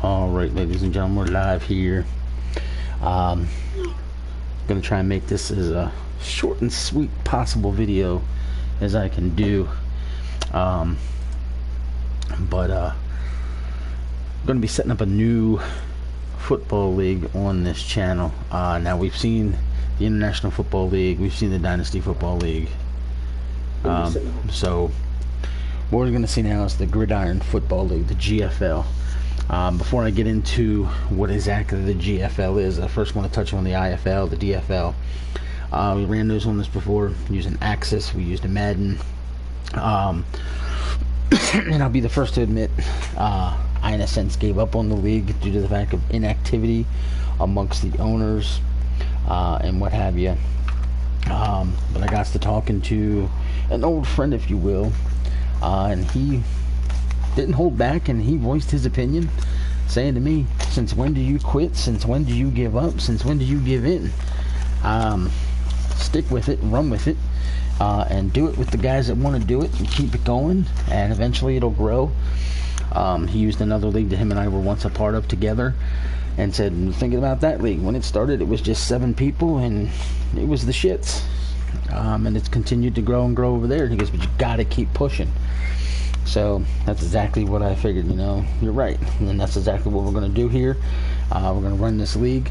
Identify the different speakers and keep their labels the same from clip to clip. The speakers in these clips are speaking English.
Speaker 1: Alright, ladies and gentlemen, we're live here. Gonna try and make this as a short and sweet possible video as I can do. Gonna be setting up a new football league on this channel. Now we've seen the International Football League, we've seen the Dynasty Football League. So what we're gonna see now is the Gridiron Football League, the GFL. Before I get into what exactly the GFL is, I first want to touch on the IFL, the DFL. We ran those on this before using Axis. We used a Madden. And I'll be the first to admit, I in a sense gave up on the league due to the fact of inactivity amongst the owners and what have you. But I got to talking to an old friend, if you will, and he didn't hold back, and he voiced his opinion, saying to me, since when do you quit? Since when do you give up? Since when do you give in? Stick with it, run with it, and do it with the guys that want to do it, and keep it going, and eventually it'll grow. He used another league that him and I were once a part of together, and said, thinking about that league, when it started it was just 7 people and it was the shits, and it's continued to grow and grow over there. And he goes, but you gotta keep pushing. So that's exactly what I figured. You know, you're right, and that's exactly what we're going to do here. We're going to run this league,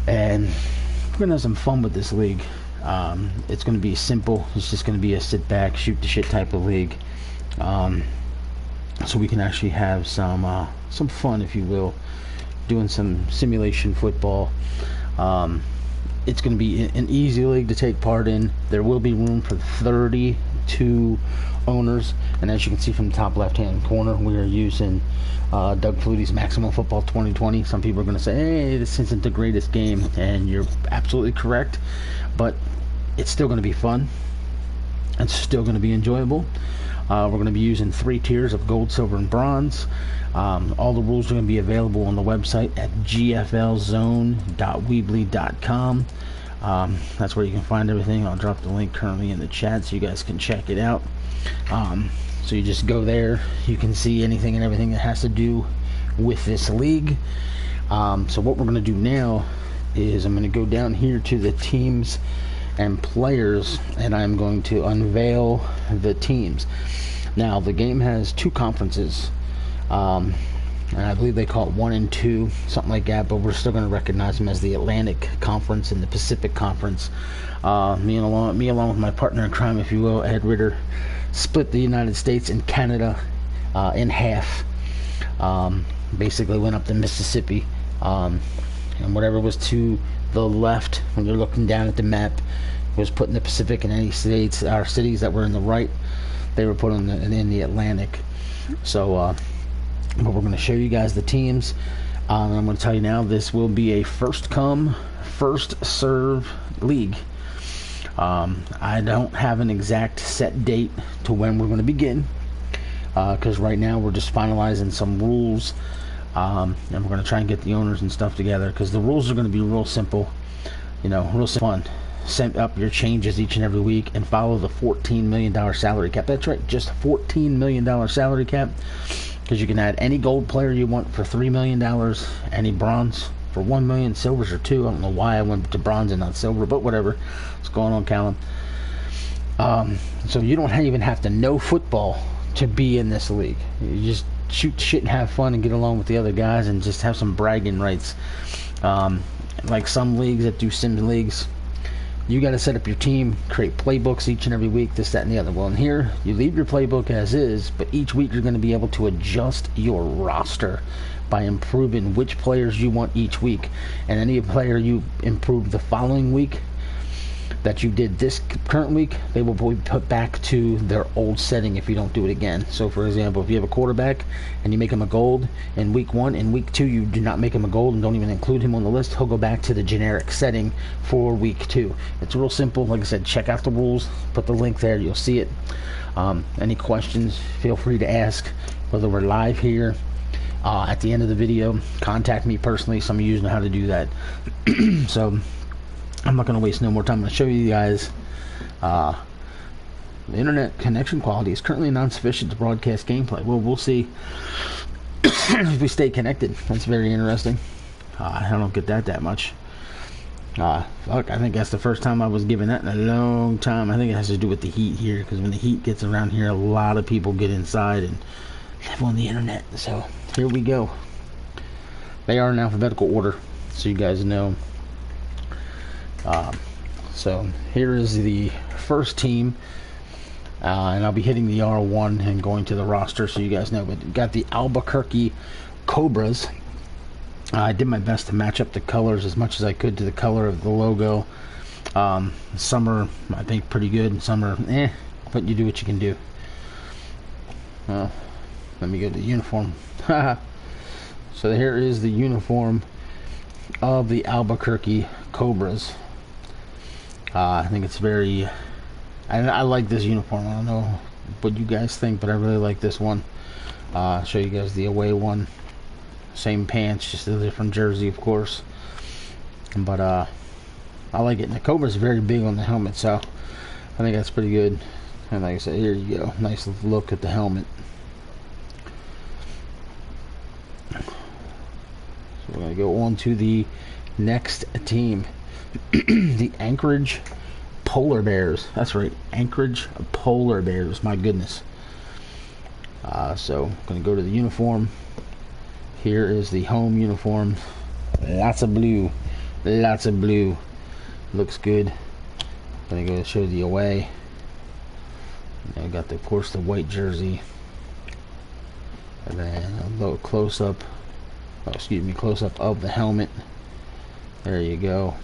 Speaker 1: and we're going to have some fun with this league. It's going to be simple. It's just going to be a sit back, shoot the shit type of league, so we can actually have some fun, if you will, doing some simulation football. It's going to be an easy league to take part in. There will be room for 32 owners, and as you can see from the top left hand corner, we are using Doug Flutie's Maximum Football 2020. Some people are going to say, hey, this isn't the greatest game, and you're absolutely correct, but it's still going to be fun. It's still going to be enjoyable. We're going to be using 3 tiers of gold, silver, and bronze. All the rules are going to be available on the website at gflzone.weebly.com. That's where you can find everything. I'll drop the link currently in the chat so you guys can check it out. So you just go there, you can see anything and everything that has to do with this league. So what we're going to do now is I'm going to go down here to the teams and players, and I'm going to unveil the teams. Now the game has 2 conferences, and I believe they call it 1 and 2, something like that, but we're still going to recognize them as the Atlantic Conference and the Pacific Conference. Me along with my partner in crime, if you will, Ed Ritter, split the United States and Canada in half. Basically went up to Mississippi, and whatever was to the left when you're looking down at the map was put in the Pacific, and any states or cities that were in the right, they were put in the Atlantic. So but we're going to show you guys the teams. I'm going to tell you now, this will be a first come first serve league. I don't have an exact set date to when we're going to begin, because right now we're just finalizing some rules, and we're going to try and get the owners and stuff together, because the rules are going to be real simple, you know, real fun. Set up your changes each and every week and follow the $14 million salary cap. That's right, just $14 million salary cap, because you can add any gold player you want for $3 million, any bronze for $1 million, silvers are 2. I don't know why I went to bronze and not silver, but whatever. What's going on, Callum? So you don't even have to know football to be in this league. You just shoot shit and have fun and get along with the other guys and just have some bragging rights. Like some leagues that do sim leagues, you got to set up your team, create playbooks each and every week, this, that, and the other. Well, in here, you leave your playbook as is, but each week you're going to be able to adjust your roster by improving which players you want each week. And any player you improve the following week that you did this current week, they will be put back to their old setting if you don't do it again. So for example, if you have a quarterback and you make him a gold in week 1, in week 2 you do not make him a gold and don't even include him on the list, he'll go back to the generic setting for week 2. It's real simple. Like I said, check out the rules, put the link there, you'll see it. Any questions, feel free to ask, whether we're live here, at the end of the video, contact me personally. Some of you know how to do that. So I'm not going to waste no more time. I'm going to show you guys the internet connection quality is currently non-sufficient to broadcast gameplay. Well, we'll see. we stay connected. That's very interesting. I don't get that much. Fuck, I think that's the first time I was given that in a long time. I think it has to do with the heat here, because when the heat gets around here, a lot of people get inside and live on the internet. So here we go. They are in alphabetical order, so you guys know. So here is the first team, and I'll be hitting the R1 and going to the roster, so you guys know. But got the Albuquerque Cobras. I did my best to match up the colors as much as I could to the color of the logo. Some are, I think, pretty good. Some are, but you do what you can do. Well, let me go to the uniform. So here is the uniform of the Albuquerque Cobras. I think it's very... I like this uniform. I don't know what you guys think, but I really like this one. I'll show you guys the away one. Same pants, just a different jersey, of course. But I like it. And the Cobra's very big on the helmet, so I think that's pretty good. And like I said, here you go. Nice look at the helmet. So we're going to go on to the next team. The Anchorage Polar Bears. That's right, Anchorage Polar Bears. My goodness. So I'm going to go to the uniform. Here is the home uniform. Lots of blue. Lots of blue. Looks good. I'm going to go show the away. I got, of course, the white jersey. And then a little close-up. Oh, excuse me, close-up of the helmet. There you go.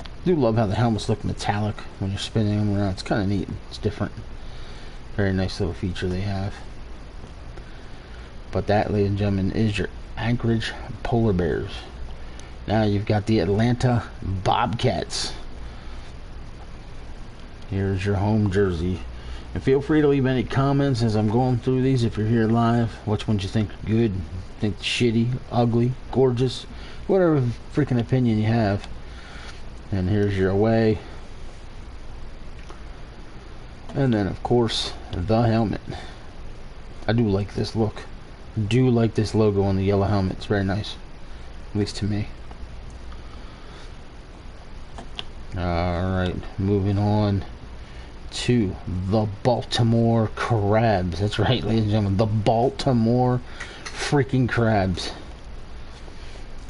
Speaker 1: I do love how the helmets look metallic when you're spinning them around. It's kind of neat. It's different. Very nice little feature they have. But that, ladies and gentlemen, is your Anchorage Polar Bears. Now you've got the Atlanta Bobcats. Here's your home jersey. And feel free to leave any comments as I'm going through these. If you're here live, which ones you think are good, think shitty, ugly, gorgeous, whatever freaking opinion you have. And here's your away. And then, of course, the helmet. I do like this look. Do like this logo on the yellow helmet. It's very nice, at least to me. Alright, moving on to the Baltimore Crabs. That's right, ladies and gentlemen, the Baltimore freaking Crabs.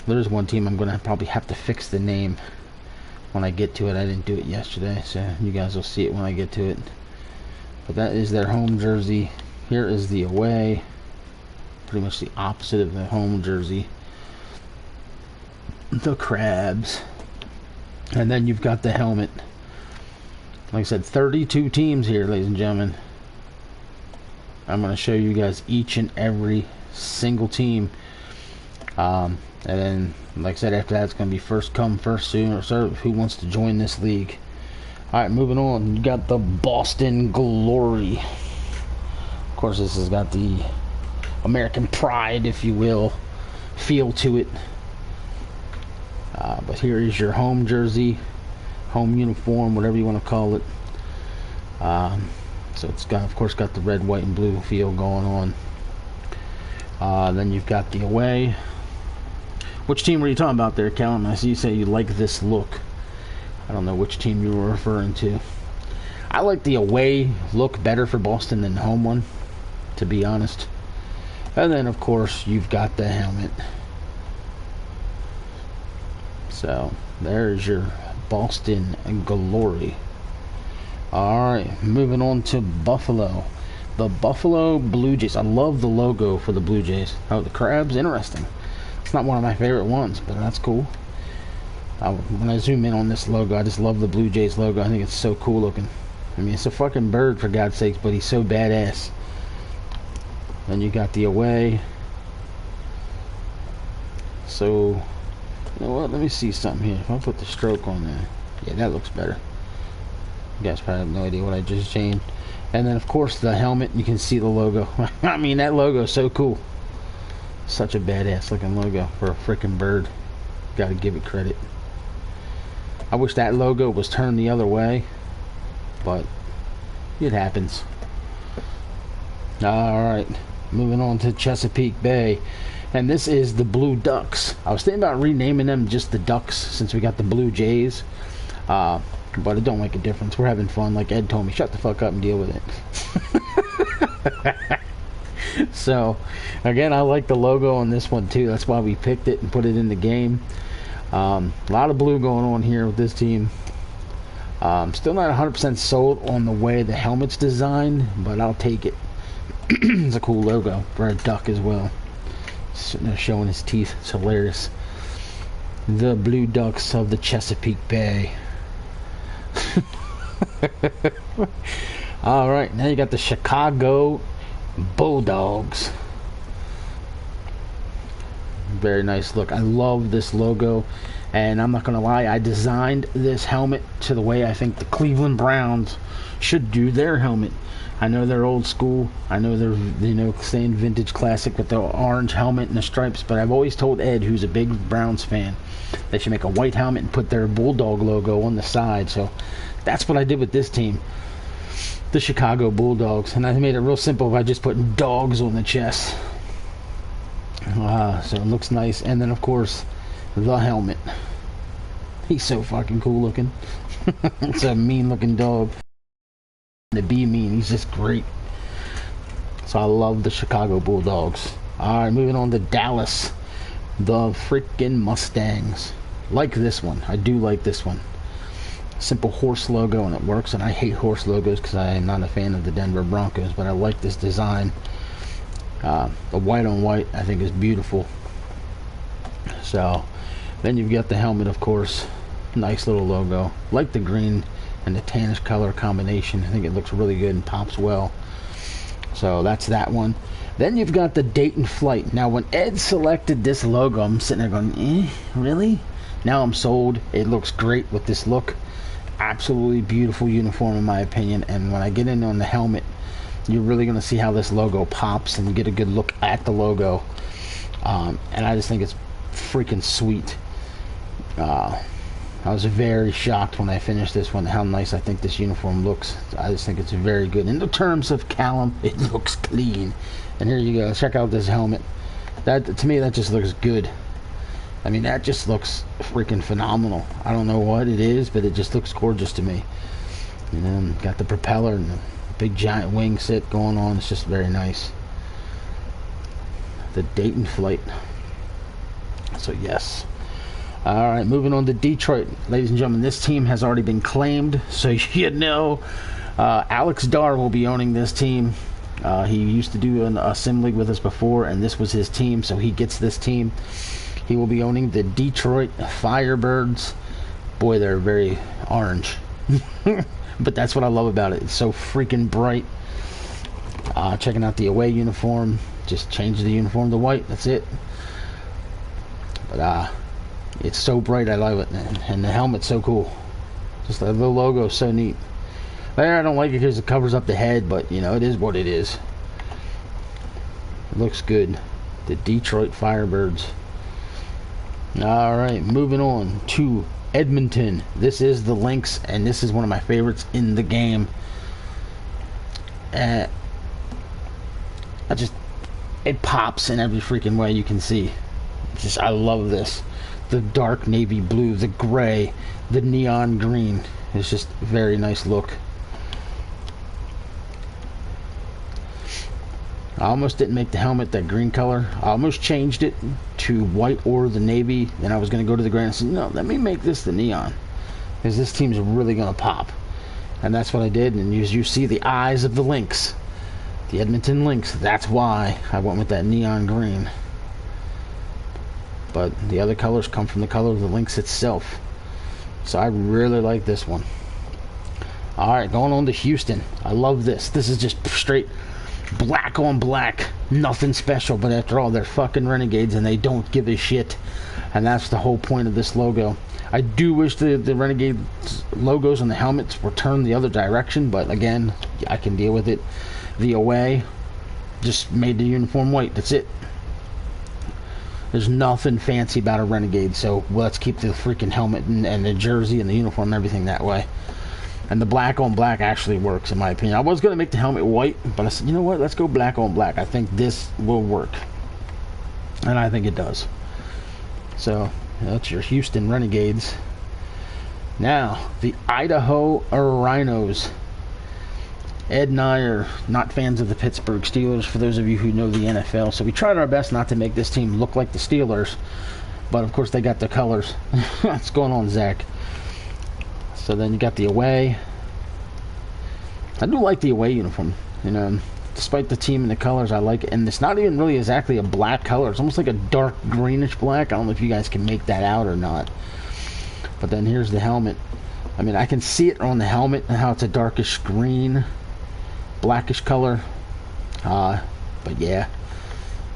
Speaker 1: There's one team I'm gonna probably have to fix the name when I get to it. I didn't do it yesterday, so you guys will see it when I get to it. But that is their home jersey. Here is the away. Pretty much the opposite of the home jersey. The Crabs. And then you've got the helmet. Like I said, 32 teams here, ladies and gentlemen. I'm going to show you guys each and every single team. And then, like I said, after that, it's going to be first come, first serve. Who wants to join this league? Alright, moving on. You got the Boston Glory. Of course, this has got the American pride, if you will, feel to it. But here is your home jersey, home uniform, whatever you want to call it. So it's got, of course, got the red, white, and blue feel going on. Then you've got the away. Which team were you talking about there, Callum? I see you say you like this look. I don't know which team you were referring to. I like the away look better for Boston than the home one, to be honest. And then, of course, you've got the helmet. So, there's your Boston Glory. Alright, moving on to Buffalo. The Buffalo Blue Jays. I love the logo for the Blue Jays. Oh, the Crabs, interesting. It's not one of my favorite ones, but that's cool. When I zoom in on this logo, I just love the Blue Jays logo. I think it's so cool looking. I mean, it's a fucking bird, for God's sakes, but he's so badass. Then you got the away. So, you know what? Let me see something here. If I put the stroke on there, yeah, that looks better. You guys probably have no idea what I just changed. And then, of course, the helmet. You can see the logo. I mean, that logo is so cool. Such a badass looking logo for a freaking bird. Got to give it credit. I wish that logo was turned the other way, but it happens. All right. moving on to Chesapeake Bay. And this is the Blue Ducks. I was thinking about renaming them just the Ducks since we got the Blue Jays. But it don't make a difference. We're having fun. Like Ed told me, shut the fuck up and deal with it. So, again, I like the logo on this one too. That's why we picked it and put it in the game. A lot of blue going on here with this team. Still not 100% sold on the way the helmet's designed, but I'll take it. It's a cool logo for a duck as well. Sitting there showing his teeth. It's hilarious. The Blue Ducks of the Chesapeake Bay. Alright, now you got the Chicago Bulldogs. Very nice look. I love this logo, and I'm not gonna lie, I designed this helmet to the way I think the Cleveland Browns should do their helmet. I know they're old school, I know they're, you know, staying vintage classic with the orange helmet and the stripes, but I've always told Ed, who's a big Browns fan, they should make a white helmet and put their Bulldog logo on the side. So that's what I did with this team, the Chicago Bulldogs, and I made it real simple by just putting dogs on the chest. So it looks nice. And then of course the helmet, he's so fucking cool looking. It's a mean looking dog to be mean. He's just great. So I love the Chicago Bulldogs. Alright, moving on to Dallas, the freaking Mustangs. Like this one. I do like this one. Simple horse logo, and it works. And I hate horse logos because I am not a fan of the Denver Broncos, but I like this design. The white on white I think is beautiful. So then you've got the helmet, of course. Nice little logo. Like the green and the tannish color combination. I think it looks really good and pops well. So that's that one. Then you've got the Dayton Flight. Now when Ed selected this logo, I'm sitting there going, really? Now I'm sold. It looks great with this look. Absolutely beautiful uniform in my opinion. And when I get in on the helmet, you're really going to see how this logo pops and you get a good look at the logo. And I just think it's freaking sweet. I was very shocked when I finished this one how nice I think this uniform looks. I just think it's very good. In the terms of Callum, it looks clean. And here you go. Check out this helmet. That, to me, that just looks good. I mean, that just looks freaking phenomenal. I don't know what it is, but it just looks gorgeous to me. And then got the propeller and the big giant wing set going on. It's just very nice. The Dayton Flight. So yes. Alright, moving on to Detroit. Ladies and gentlemen, this team has already been claimed, so you know Alex Dar will be owning this team. He used to do a sim league with us before, and this was his team, so he gets this team. He will be owning the Detroit Firebirds. Boy, they're very orange. But that's what I love about it. It's so freaking bright. Checking out the away uniform. Just change the uniform to white. That's it. But it's so bright. I love it. And the helmet's so cool. Just the logo is so neat. There, I don't like it because it covers up the head, but you know, it is what it is. It looks good. The Detroit Firebirds. Alright, moving on to Edmonton. This is the Lynx, and this is one of my favorites in the game. It pops in every freaking way you can see. I love this. The dark navy blue, the gray, the neon green. It's just a very nice look. I almost didn't make the helmet that green color. I almost changed it to white or the navy, and I was going to go to the gray and say, no, let me make this the neon, because this team's really going to pop. And that's what I did, and as you see the eyes of the Lynx, the Edmonton Lynx, that's why I went with that neon green. But the other colors come from the color of the Lynx itself. So I really like this one. Alright, going on to Houston. I love this. This is just straight black on black, nothing special, but after all, they're fucking Renegades and they don't give a shit, and that's the whole point of this logo. I do wish the Renegade logos on the helmets were turned the other direction, but again, I can deal with it. The away just made the uniform white. That's it. There's nothing fancy about a Renegade, so let's keep the freaking helmet and the jersey and the uniform and everything that way. And the black on black actually works, in my opinion. I was going to make the helmet white, but I said, you know what? Let's go black on black. I think this will work. And I think it does. So, that's your Houston Renegades. Now, the Idaho Rhinos. Ed and I are not fans of the Pittsburgh Steelers, for those of you who know the NFL. So we tried our best not to make this team look like the Steelers. But, of course, they got the colors. What's going on, Zach? So then you got the away. I do like the away uniform. You know, despite the team and the colors, I like it. And it's not even really exactly a black color. It's almost like a dark greenish black. I don't know if you guys can make that out or not. But then here's the helmet. I mean, I can see it on the helmet and how it's a darkish green, blackish color. But yeah,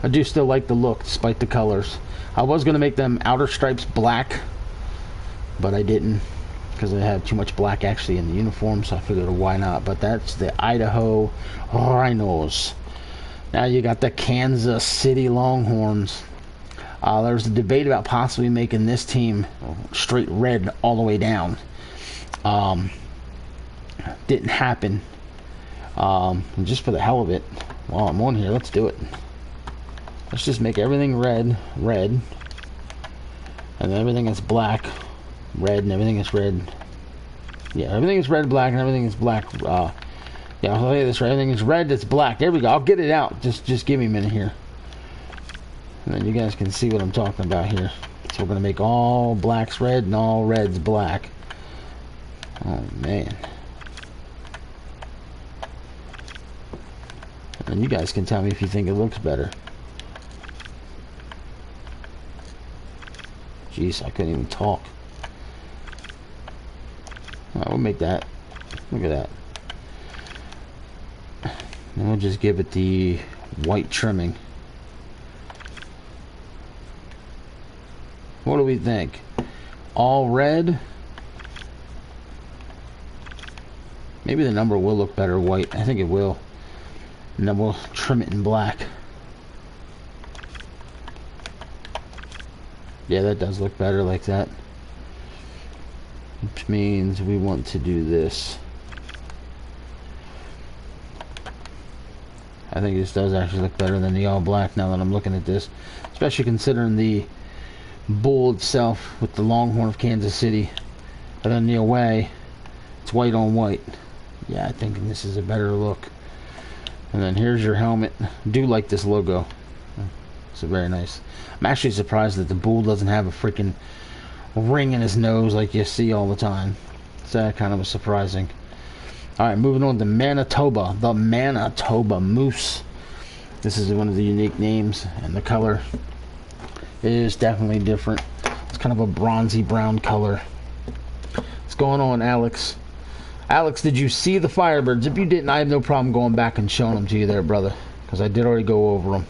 Speaker 1: I do still like the look despite the colors. I was going to make them outer stripes black, but I didn't, because I had too much black actually in the uniform, so I figured why not. But that's the Idaho Rhinos. Now you got the Kansas City Longhorns. There's a debate about possibly making this team straight red all the way down. Didn't happen. Just for the hell of it, while I'm on here, let's do it. Let's just make everything red, and everything is black, red, and everything is red. Yeah, everything is red, black, and everything is black. Yeah, I'll tell you this right. Everything is red, it's black. There we go. I'll get it out. Just give me a minute here. And then you guys can see what I'm talking about here. So we're going to make all blacks red and all reds black. Oh, man. And you guys can tell me if you think it looks better. Jeez, I couldn't even talk. Alright, we'll make that. Look at that. And we'll just give it the white trimming. What do we think? All red? Maybe the number will look better white. I think it will. And then we'll trim it in black. Yeah, that does look better like that. Which means we want to do this. I think this does actually look better than the all black now that I'm looking at this. Especially considering the bull itself with the Longhorn of Kansas City. And then the away, it's white on white. Yeah, I think this is a better look. And then here's your helmet. I do like this logo. It's very nice. I'm actually surprised that the bull doesn't have a freaking ring in his nose like you see all the time. So that kind of was surprising. Alright, moving on to Manitoba. The Manitoba Moose. This is one of the unique names, and the color is definitely different. It's kind of a bronzy brown color. What's going on, Alex? Alex, did you see the Firebirds? If you didn't, I have no problem going back and showing them to you there, brother, because I did already go over them.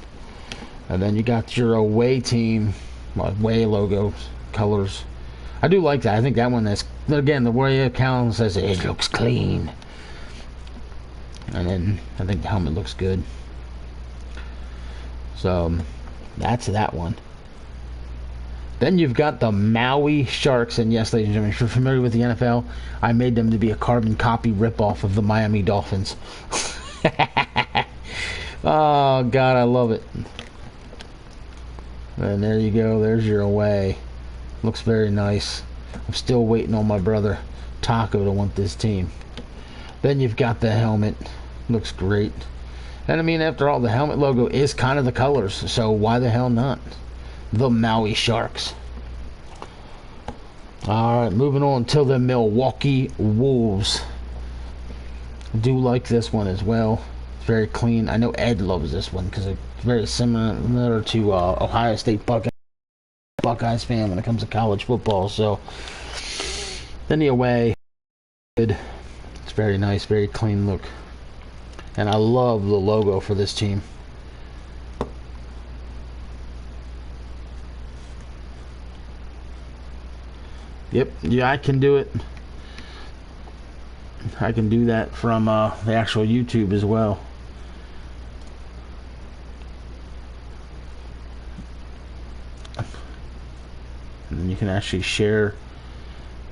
Speaker 1: And then you got your away team, away logos, colors. I do like that. I think that one is, again, the way it counts says it looks clean. And then I think the helmet looks good. So that's that one. Then you've got the Maui Sharks, and yes, ladies and gentlemen, if you're familiar with the NFL, I made them to be a carbon copy ripoff of the Miami Dolphins. Oh, God, I love it. And there you go. There's your away. Looks very nice. I'm still waiting on my brother Taco to want this team. Then you've got the helmet. Looks great. And I mean, after all, the helmet logo is kind of the colors, so why the hell not? The Maui Sharks. Alright, moving on to the Milwaukee Wolves. I do like this one as well. It's very clean. I know Ed loves this one because it's very similar to Ohio State Buckeyes fan when it comes to college football. So then the away, good. It's very nice, very clean look. And I love the logo for this team. Yep, yeah, I can do it. I can do that from the actual YouTube as well. And then you can actually share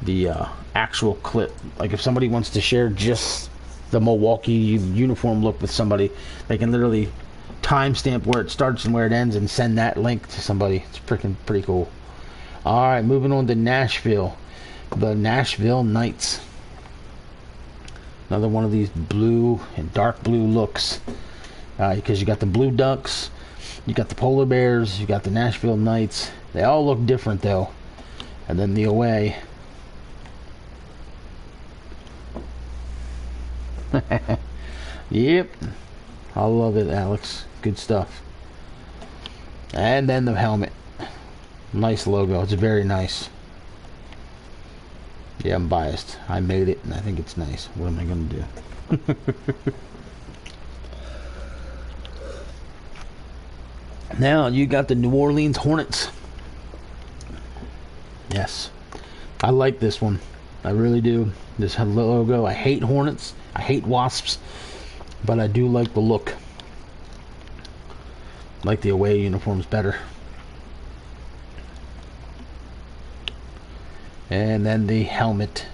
Speaker 1: the actual clip. Like if somebody wants to share just the Milwaukee uniform look with somebody, they can literally timestamp where it starts and where it ends and send that link to somebody. It's freaking pretty cool. Alright, moving on to Nashville. The Nashville Knights. Another one of these blue and dark blue looks. Because you got the Blue Ducks, you got the Polar Bears, you got the Nashville Knights. They all look different though. And then the away. Yep. I love it, Alex. Good stuff. And then the helmet. Nice logo. It's very nice. Yeah, I'm biased. I made it and I think it's nice. What am I going to do? Now you got the New Orleans Hornets. Yes. I like this one. I really do. This logo. I hate Hornets. I hate Wasps. But I do like the look. I like the away uniforms better. And then the helmet.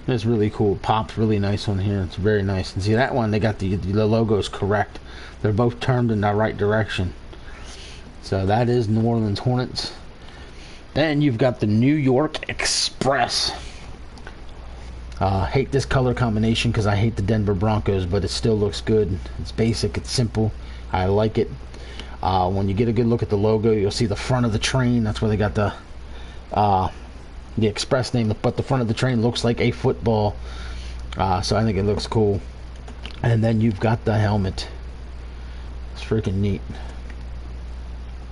Speaker 1: It's really cool. It pops really nice on here. It's very nice. And see that one, they got the logos correct. They're both turned in the right direction. So that is New Orleans Hornets. Then you've got the New York Express. Hate this color combination because I hate the Denver Broncos, but it still looks good. It's basic. It's simple. I like it. When you get a good look at the logo, you'll see the front of the train. That's where they got the Express name, but the front of the train looks like a football. So I think it looks cool. And then you've got the helmet. It's freaking neat.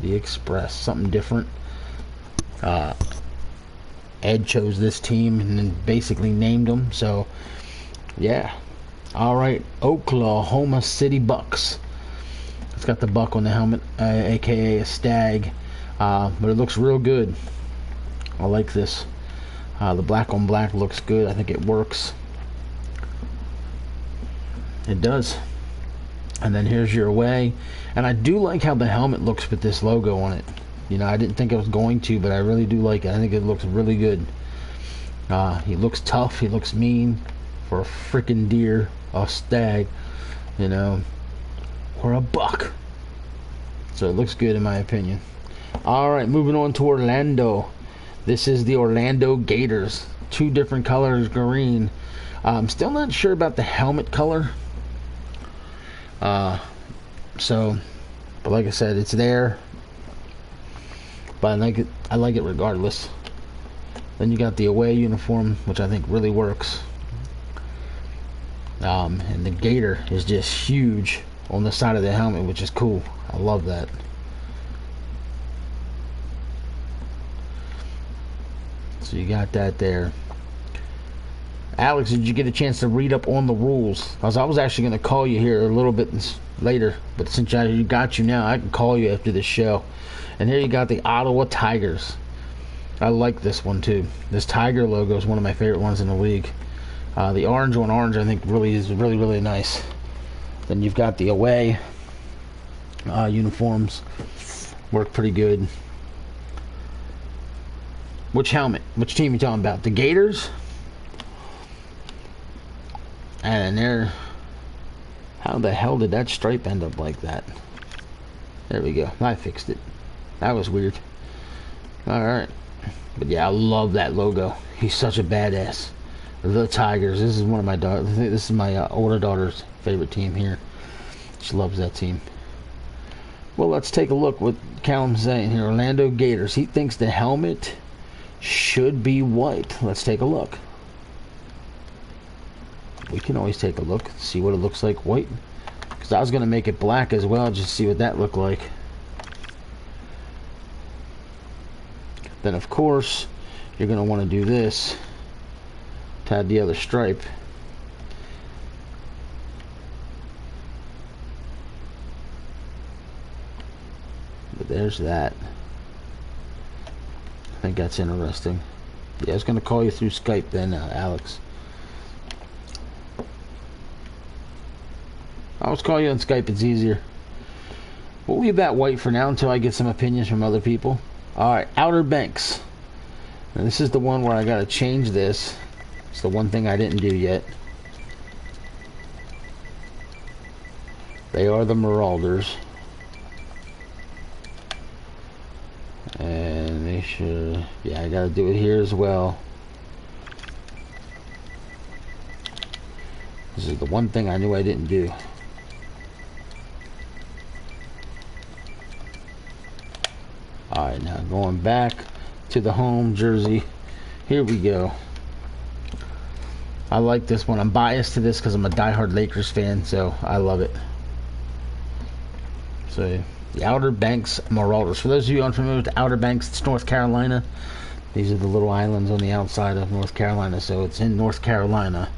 Speaker 1: The Express, something different. Ed chose this team and then basically named them. So yeah. Alright, Oklahoma City Bucks. It's got the buck on the helmet, aka a stag. But it looks real good. I like this. The black on black looks good. I think it works. It does. And then here's your away. And I do like how the helmet looks with this logo on it. You know, I didn't think I was going to, but I really do like it. I think it looks really good. He looks tough. He looks mean for a freaking deer, a stag, you know, or a buck. So it looks good in my opinion. Alright, moving on to Orlando. This is the Orlando Gators. Two different colors, green. I'm still not sure about the helmet color. But like I said, it's there. But I like it regardless. Then you got the away uniform, which I think really works. And the gator is just huge on the side of the helmet, which is cool. I love that. So you got that there. Alex, did you get a chance to read up on the rules? I was actually going to call you here a little bit later, but since I got you now, I can call you after this show. And here you got the Ottawa Tigers. I like this one too. This tiger logo is one of my favorite ones in the league. The orange on orange I think really is really nice. Then you've got the away uniforms. Work pretty good. Which helmet? Which team are you talking about? The Gators? And there, how the hell did that stripe end up like that? There we go. I fixed it. That was weird. Alright. But yeah, I love that logo. He's such a badass. The Tigers. This is one of my daughters. This is my older daughter's favorite team here. She loves that team. Well, let's take a look what Callum's saying here. Orlando Gators. He thinks the helmet should be white. Let's take a look. We can always take a look, see what it looks like white. Because I was going to make it black as well, just see what that looked like. Then of course, you're going to want to do this to add the other stripe. But there's that. I think that's interesting. Yeah, I was going to call you through Skype then, Alex. I'll just call you on Skype, it's easier. We'll leave that white for now until I get some opinions from other people. Alright, Outer Banks. And this is the one where I gotta change this. It's the one thing I didn't do yet. They are the Marauders. And they should... Yeah, I gotta do it here as well. This is the one thing I knew I didn't do. Alright, now going back to the home jersey. Here we go. I like this one. I'm biased to this because I'm a diehard Lakers fan, so I love it. So, the Outer Banks Marauders. For those of you unfamiliar with the Outer Banks, it's North Carolina. These are the little islands on the outside of North Carolina, so it's in North Carolina.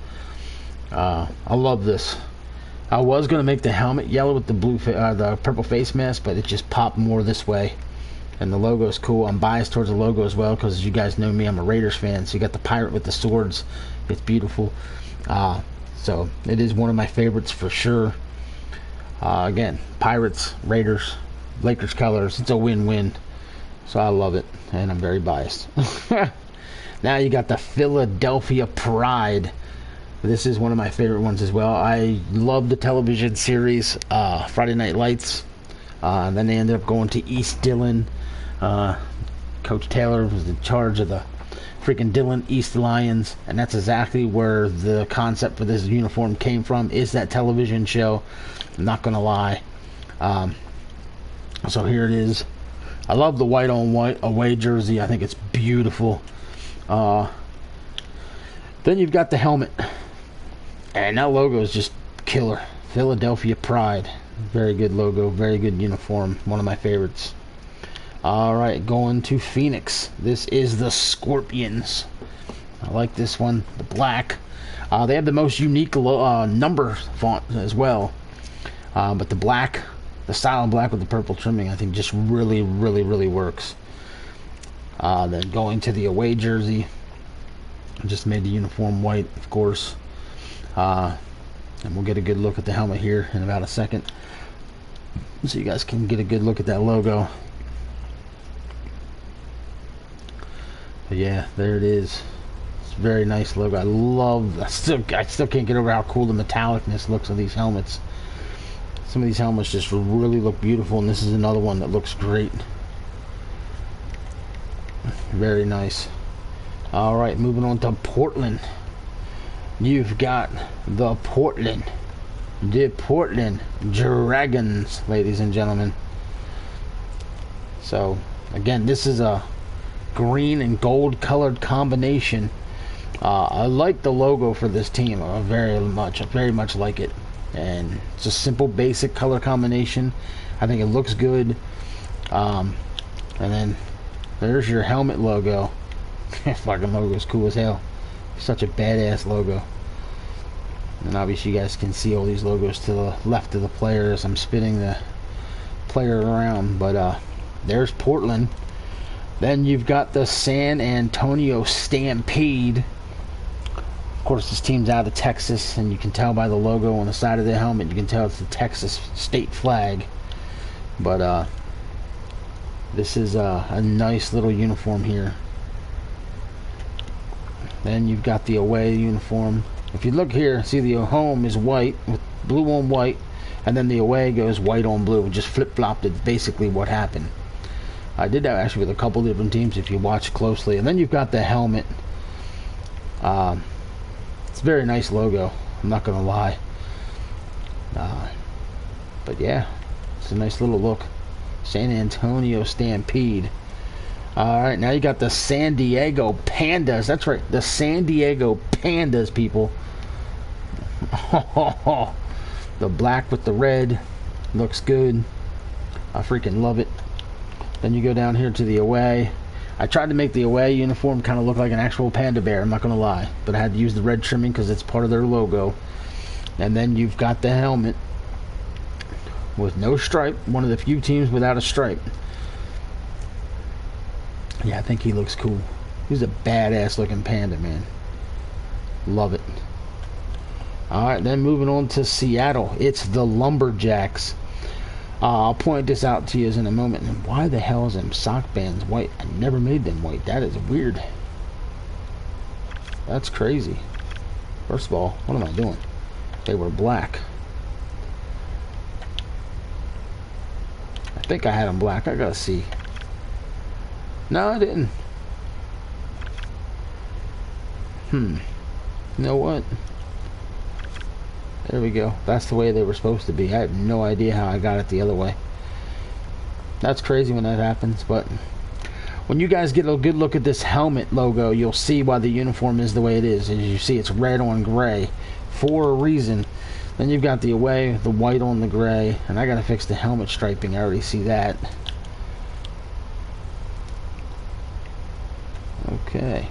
Speaker 1: I love this. I was going to make the helmet yellow with the the purple face mask, but it just popped more this way. And the logo is cool. I'm biased towards the logo as well because, as you guys know me, I'm a Raiders fan. So you got the pirate with the swords. It's beautiful. So it is one of my favorites for sure. Again, Pirates, Raiders, Lakers colors. It's a win-win. So I love it, and I'm very biased. Now you got the Philadelphia Pride. This is one of my favorite ones as well. I love the television series Friday Night Lights. Then they ended up going to East Dillon. Coach Taylor was in charge of the freaking Dillon East Lions, and that's exactly where the concept for this uniform came from, is that television show. I'm not gonna lie. So here it is. I love the white on white away jersey. I think it's beautiful. Then you've got the helmet, and that logo is just killer. Philadelphia Pride. Very good logo, very good uniform. One of my favorites. Alright, going to Phoenix. This is the Scorpions. I like this one. The black. They have the most unique number font as well. But the black, the style of black with the purple trimming, I think just really, really, really works. Then going to the away jersey. I just made the uniform white, of course. And we'll get a good look at the helmet here in about a second, so you guys can get a good look at that logo. But yeah, there it is. It's a very nice logo. I still can't get over how cool the metallicness looks of these helmets. Some of these helmets just really look beautiful, and this is another one that looks great. Very nice. Alright, moving on to Portland. You've got the Portland Dragons, ladies and gentlemen. So again, this is a green and gold colored combination. I like the logo for this team very much like it, and it's a simple basic color combination. I think it looks good. And then there's your helmet logo. Fucking logo is cool as hell. Such a badass logo. And obviously you guys can see all these logos to the left of the player as I'm spinning the player around. But there's Portland. Then you've got the San Antonio Stampede. Of course, this team's out of Texas, and you can tell by the logo on the side of the helmet. You can tell it's the Texas state flag. But this is a nice little uniform here. Then you've got the away uniform. If you look here, see the home is white with blue on white, and then the away goes white on blue. Just flip-flopped. It's basically what happened. I did that actually with a couple different teams if you watch closely. And then you've got the helmet. It's a very nice logo, I'm not gonna lie. But yeah, it's a nice little look. San Antonio Stampede. Alright, now you got the San Diego Pandas. That's right, the San Diego Pandas, people. The black with the red looks good. I freaking love it. Then you go down here to the away. I tried to make the away uniform kind of look like an actual panda bear, I'm not gonna lie, but I had to use the red trimming because it's part of their logo. And then you've got the helmet with no stripe, one of the few teams without a stripe. Yeah, I think he looks cool. He's a badass looking panda, man. Love it. Alright, then moving on to Seattle. It's the Lumberjacks. I'll point this out to you in a moment. And why the hell is them sock bands white? I never made them white. That is weird. That's crazy. First of all, what am I doing? They were black. I think I had them black. I gotta see. No, I didn't. You know what? There we go. That's the way they were supposed to be. I have no idea how I got it the other way. That's crazy when that happens, but when you guys get a good look at this helmet logo, you'll see why the uniform is the way it is. As you see, it's red on gray for a reason. Then you've got the away, the white on the gray, and I gotta fix the helmet striping. I already see that. Okay.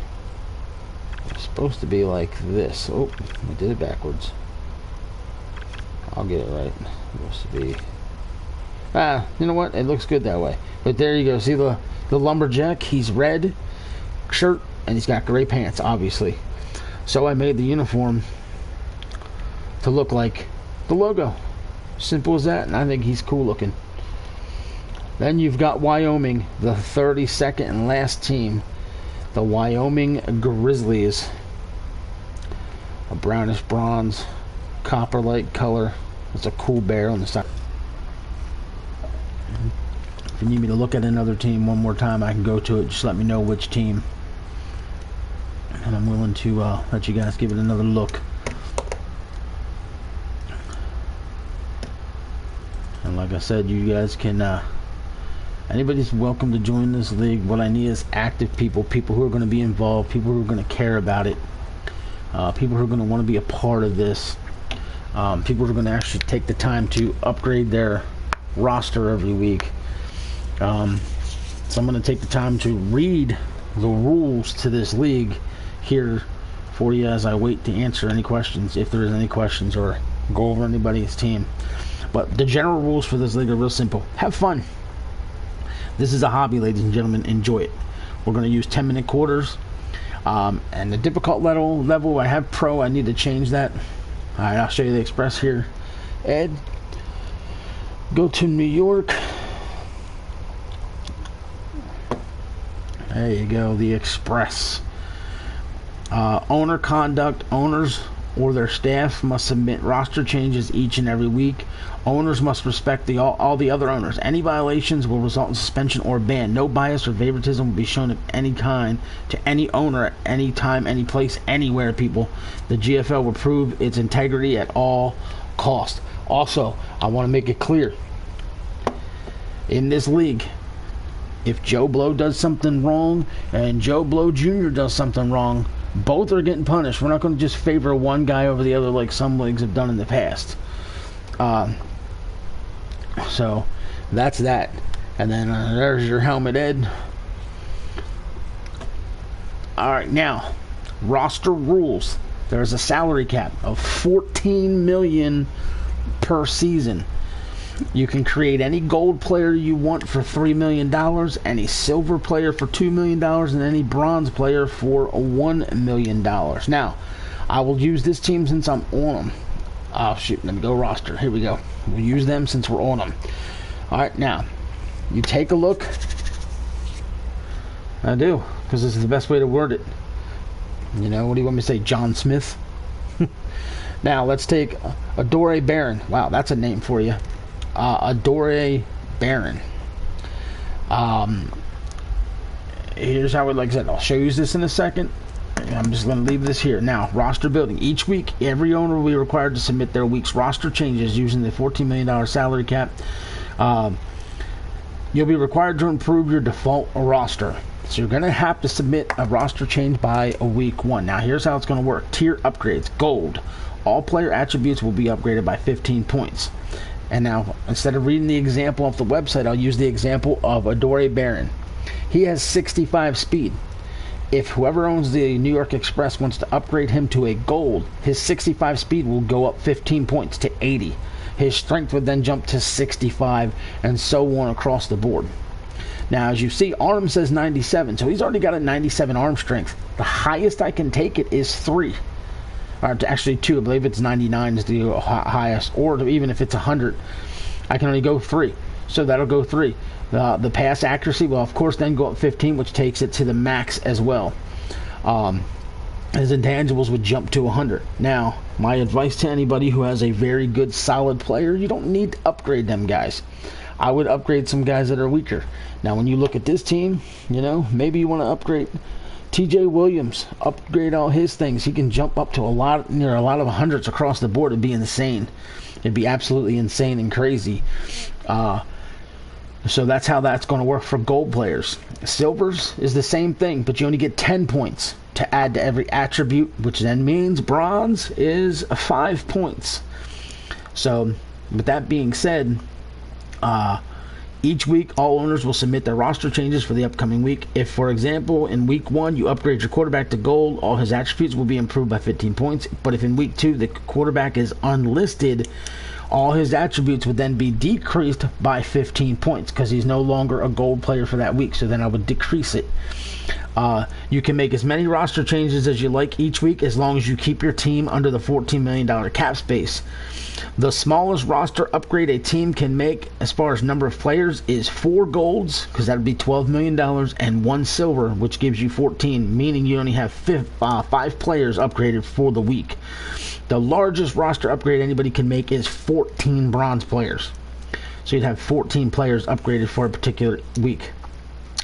Speaker 1: It's supposed to be like this. Oh, I did it backwards. I'll get it right. It's supposed to be... you know what? It looks good that way. But there you go. See the lumberjack? He's red shirt, and he's got gray pants, obviously. So I made the uniform to look like the logo. Simple as that, and I think he's cool looking. Then you've got Wyoming, the 32nd and last team. The Wyoming Grizzlies. A brownish bronze, copper-like color. It's a cool bear on the side. If you need me to look at another team one more time, I can go to it. Just let me know which team, and I'm willing to let you guys give it another look. And like I said, you guys can anybody's welcome to join this league. What I need is active people who are going to be involved, people who are going to care about it, people who are going to want to be a part of this, people who are going to actually take the time to upgrade their roster every week. So I'm going to take the time to read the rules to this league here for you as I wait to answer any questions, if there is any questions, or go over anybody's team. But the general rules for this league are real simple. Have fun. This is a hobby, ladies and gentlemen. Enjoy it. We're going to use 10-minute quarters. And the difficult level, I have pro. I need to change that. All right, I'll show you the express here. Ed, go to New York. There you go, the express. Owner conduct. Owners or their staff must submit roster changes each and every week. Owners must respect all the other owners. Any violations will result in suspension or ban. No bias or favoritism will be shown of any kind to any owner at any time, any place, anywhere, people. The GFL will prove its integrity at all cost. Also, I want to make it clear, in this league, if Joe Blow does something wrong and Joe Blow Jr. does something wrong, both are getting punished. We're not going to just favor one guy over the other like some leagues have done in the past. So that's that. And then there's your helmet, Ed. Alright, now roster rules. There's a salary cap of $14 million per season. You can create any gold player you want for $3 million, any silver player for $2 million, and any bronze player for $1 million. Now, I will use this team since I'm on them. Oh, shoot, let me go roster. Here we go. We'll use them since we're on them. All right, now, you take a look. I do, because this is the best way to word it. You know, what do you want me to say, John Smith? Now, let's take Adore Baron. Wow, that's a name for you. Adore Baron. Here's how like I said, I'll show you this in a second. I'm just going to leave this here. Now, roster building. Each week, every owner will be required to submit their week's roster changes using the $14 million salary cap. You'll be required to improve your default roster. So you're going to have to submit a roster change by week 1. Now, here's how it's going to work. Tier upgrades. Gold. All player attributes will be upgraded by 15 points. And now, instead of reading the example off the website, I'll use the example of Adore Baron. He has 65 speed. If whoever owns the New York Express wants to upgrade him to a gold, his 65 speed will go up 15 points to 80. His strength would then jump to 65, and so on across the board. Now, as you see, arm says 97, so he's already got a 97 arm strength. The highest I can take it is 3. Or actually 2, I believe it's 99 is the highest, or even if it's 100, I can only go 3. So that'll go 3. The pass accuracy will of course then go up 15, which takes it to the max as well. his intangibles would jump to 100. Now, my advice to anybody who has a very good, solid player, you don't need to upgrade them guys. I would upgrade some guys that are weaker. Now, when you look at this team, you know, maybe you want to upgrade TJ Williams, upgrade all his things. He can jump up to a lot of hundreds across the board. It'd be insane. It'd be absolutely insane and crazy. So that's how that's going to work for gold players. Silvers is the same thing, but you only get 10 points to add to every attribute, which then means bronze is 5 points. So, with that being said, each week, all owners will submit their roster changes for the upcoming week. If, for example, in week 1 you upgrade your quarterback to gold, all his attributes will be improved by 15 points. But if in week 2 the quarterback is unlisted, all his attributes would then be decreased by 15 points because he's no longer a gold player for that week. So then I would decrease it. You can make as many roster changes as you like each week as long as you keep your team under the $14 million cap space. The smallest roster upgrade a team can make as far as number of players is 4 golds, because that would be $12 million, and 1 silver, which gives you 14, meaning you only have 5 players upgraded for the week. The largest roster upgrade anybody can make is 14 bronze players. So you'd have 14 players upgraded for a particular week.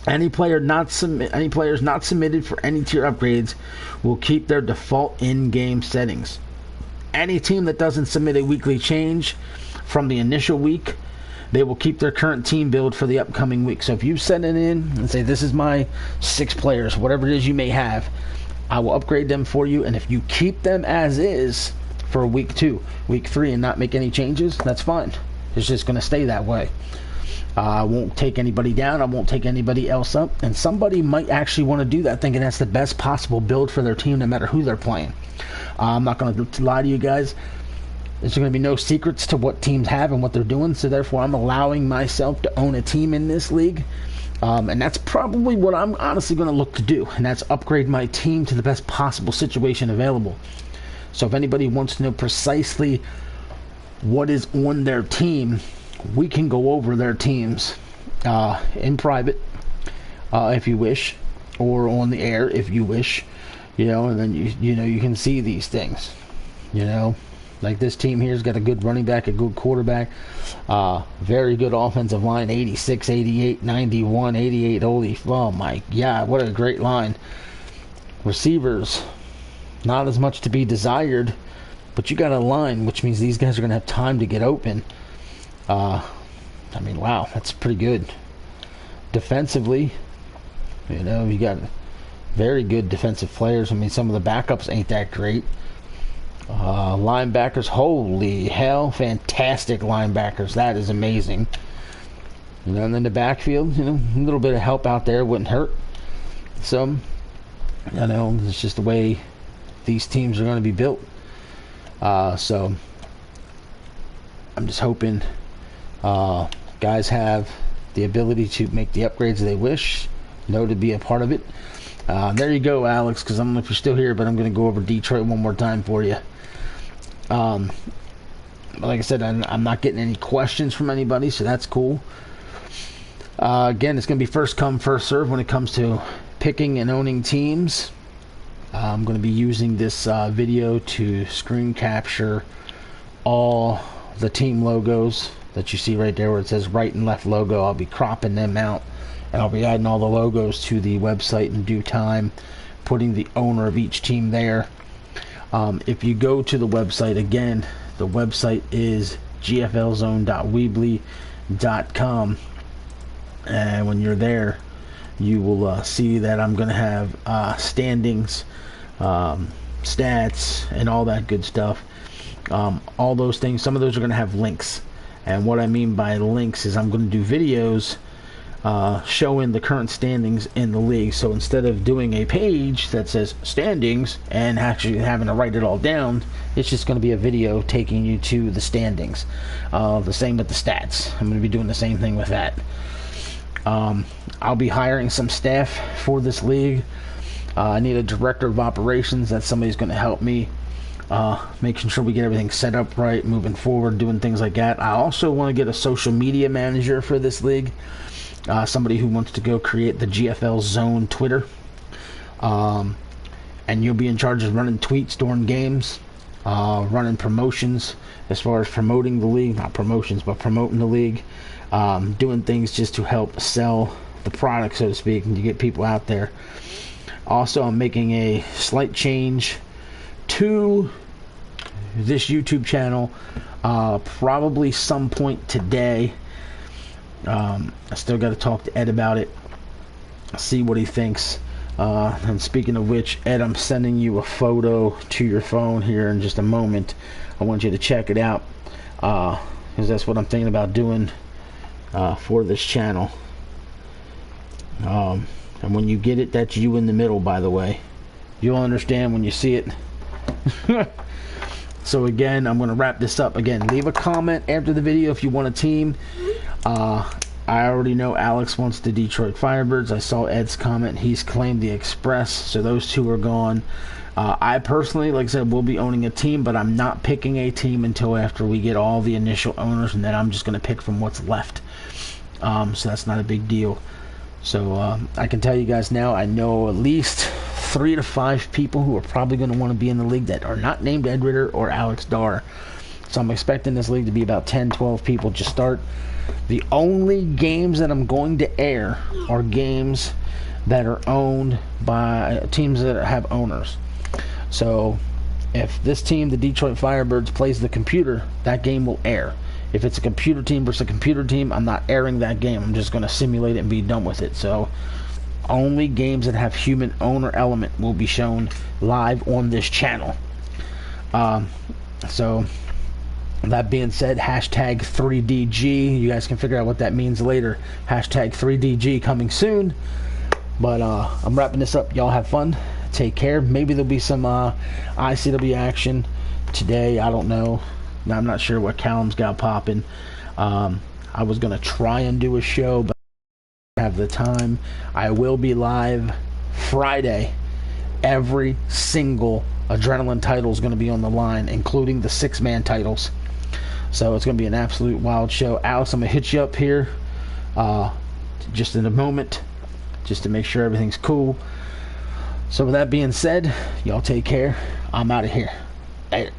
Speaker 1: Any players not submitted for any tier upgrades will keep their default in-game settings. Any team that doesn't submit a weekly change from the initial week, they will keep their current team build for the upcoming week. So if you send it in and say, this is my 6 players, whatever it is you may have, I will upgrade them for you. And if you keep them as is for week 2, week 3, and not make any changes, that's fine. It's just going to stay that way. I won't take anybody down. I won't take anybody else up. And somebody might actually want to do that, thinking that's the best possible build for their team, no matter who they're playing. I'm not going to lie to you guys. There's going to be no secrets to what teams have and what they're doing. So therefore, I'm allowing myself to own a team in this league. And that's probably what I'm honestly going to look to do. And that's upgrade my team to the best possible situation available. So if anybody wants to know precisely what is on their team, we can go over their teams in private if you wish, or on the air if you wish, you know, and then you can see these things, you know, like this team here's got a good running back, a good quarterback, very good offensive line, 86, 88, 91, 88, holy, oh my god, what a great line. Receivers, not as much to be desired, but you got a line, which means these guys are going to have time to get open. I mean, wow, that's pretty good. Defensively, you know, you got very good defensive players. I mean, some of the backups ain't that great. Linebackers, holy hell, fantastic linebackers. That is amazing. You know, and then the backfield, you know, a little bit of help out there wouldn't hurt. So, you know, it's just the way these teams are going to be built. So, I'm just hoping guys have the ability to make the upgrades they wish, know to be a part of it. There you go, Alex, because I don't know if you're still here, but I'm going to go over Detroit one more time for you. Like I said, I'm not getting any questions from anybody, so that's cool. Again, it's going to be first come, first serve when it comes to picking and owning teams. I'm going to be using this video to screen capture all the team logos that you see right there where it says right and left logo. I'll be cropping them out, and I'll be adding all the logos to the website in due time, putting the owner of each team there. If you go to the website, again, the website is gflzone.weebly.com, and when you're there, you will see that I'm going to have standings, stats, and all that good stuff. All those things, some of those are going to have links. And what I mean by links is I'm going to do videos showing the current standings in the league. So instead of doing a page that says standings and actually having to write it all down, it's just going to be a video taking you to the standings. The same with the stats. I'm going to be doing the same thing with that. I'll be hiring some staff for this league. I need a director of operations. That's somebody's going to help me making sure we get everything set up right, moving forward, doing things like that. I also want to get a social media manager for this league, somebody who wants to go create the GFL Zone Twitter. and you'll be in charge of running tweets during games, running promotions as far as promoting the league, not promotions, but promoting the league, doing things just to help sell the product, so to speak, and to get people out there. Also, I'm making a slight change to this YouTube channel, probably some point today. I still got to talk to Ed about it, see what he thinks. And speaking of which, Ed, I'm sending you a photo to your phone here in just a moment. I want you to check it out, because that's what I'm thinking about doing for this channel. And when you get it, that's you in the middle, by the way. You'll understand when you see it. So again, I'm going to wrap this up. Again, leave a comment after the video if you want a team. I already know Alex wants the Detroit Firebirds. I saw Ed's comment. He's claimed the Express, so those two are gone. I personally, like I said, will be owning a team, but I'm not picking a team until after we get all the initial owners, and then I'm just going to pick from what's left. So that's not a big deal. So I can tell you guys now, I know at least 3 to 5 people who are probably going to want to be in the league that are not named Ed Ritter or Alex Dar. So I'm expecting this league to be about 10, 12 people to start. The only games that I'm going to air are games that are owned by teams that have owners. So if this team, the Detroit Firebirds, plays the computer, that game will air. If it's a computer team versus a computer team, I'm not airing that game. I'm just going to simulate it and be done with it. So only games that have human owner element will be shown live on this channel. So that being said, hashtag 3DG. You guys can figure out what that means later. Hashtag 3DG coming soon. But I'm wrapping this up. Y'all have fun. Take care. Maybe there'll be some ICW action today. I don't know. I'm not sure what Callum's got popping. I was going to try and do a show, but I don't have the time. I will be live Friday. Every single Adrenaline title is going to be on the line, including the 6-man titles. So it's going to be an absolute wild show. Alex, I'm going to hit you up here just in a moment, just to make sure everything's cool. So with that being said, y'all take care. I'm out of here. Later.